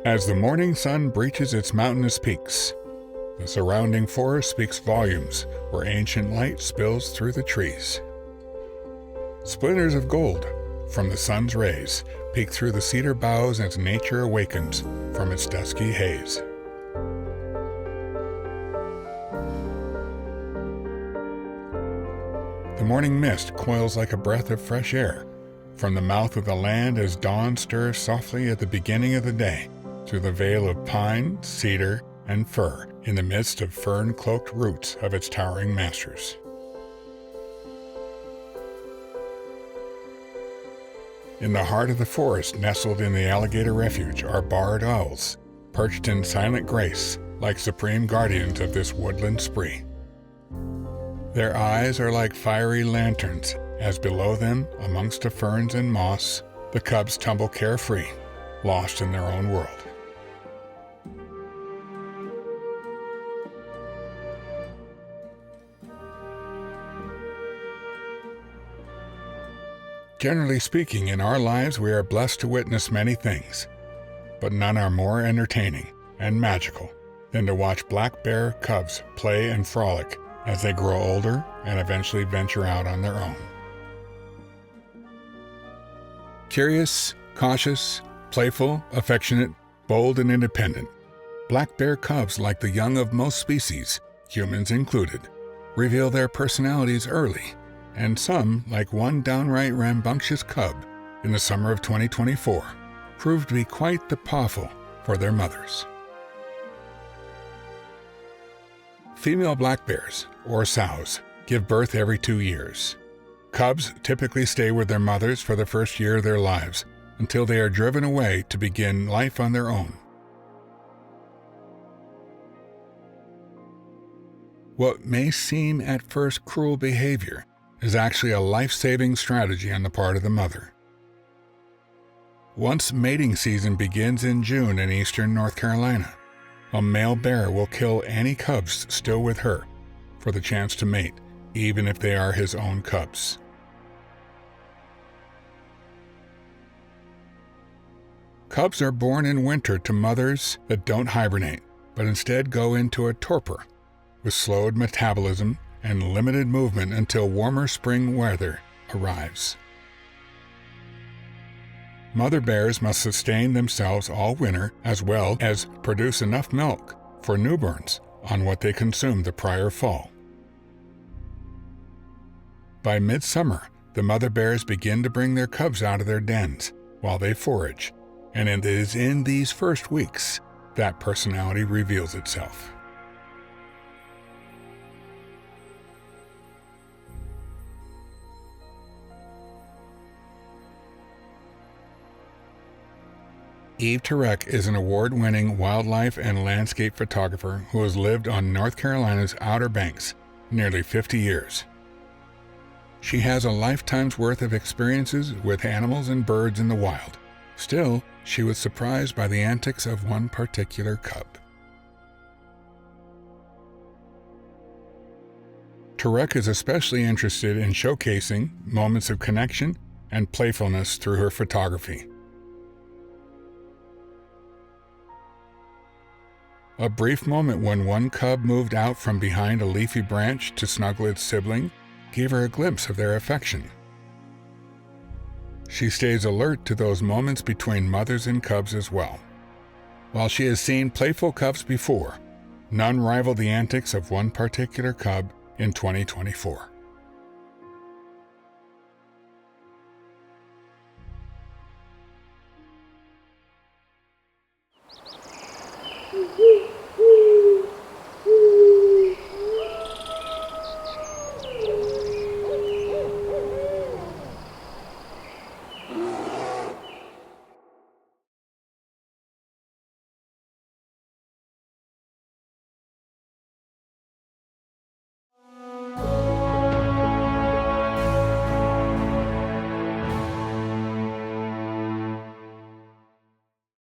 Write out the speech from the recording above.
As the morning sun breaches its mountainous peaks, the surrounding forest speaks volumes where ancient light spills through the trees. Splinters of gold from the sun's rays peek through the cedar boughs as nature awakens from its dusky haze. The morning mist coils like a breath of fresh air from the mouth of the land as dawn stirs softly at the beginning of the day through the veil of pine, cedar, and fir in the midst of fern-cloaked roots of its towering masters. In the heart of the forest, nestled in the alligator refuge, are barred owls, perched in silent grace like supreme guardians of this woodland spree. Their eyes are like fiery lanterns, as below them, amongst the ferns and moss, the cubs tumble carefree, lost in their own world. Generally speaking, in our lives we are blessed to witness many things, but none are more entertaining and magical than to watch black bear cubs play and frolic as they grow older and eventually venture out on their own. Curious, cautious, playful, affectionate, bold, and independent, black bear cubs, like the young of most species, humans included, reveal their personalities early, and some, like one downright rambunctious cub in the summer of 2024, proved to be quite the pawful for their mothers. Female black bears, or sows, give birth every 2 years. Cubs typically stay with their mothers for the first year of their lives until they are driven away to begin life on their own. What may seem at first cruel behavior is actually a life-saving strategy on the part of the mother. Once mating season begins in June in eastern North Carolina, a male bear will kill any cubs still with her for the chance to mate, even if they are his own cubs. Cubs are born in winter to mothers that don't hibernate, but instead go into a torpor with slowed metabolism and limited movement until warmer spring weather arrives. Mother bears must sustain themselves all winter as well as produce enough milk for newborns on what they consumed the prior fall. By midsummer, the mother bears begin to bring their cubs out of their dens while they forage, and it is in these first weeks that personality reveals itself. Eve Turek is an award-winning wildlife and landscape photographer who has lived on North Carolina's Outer Banks nearly 50 years. She has a lifetime's worth of experiences with animals and birds in the wild. Still, she was surprised by the antics of one particular cub. Turek is especially interested in showcasing moments of connection and playfulness through her photography. A brief moment when one cub moved out from behind a leafy branch to snuggle its sibling gave her a glimpse of their affection. She stays alert to those moments between mothers and cubs as well. While she has seen playful cubs before, none rival the antics of one particular cub in 2024.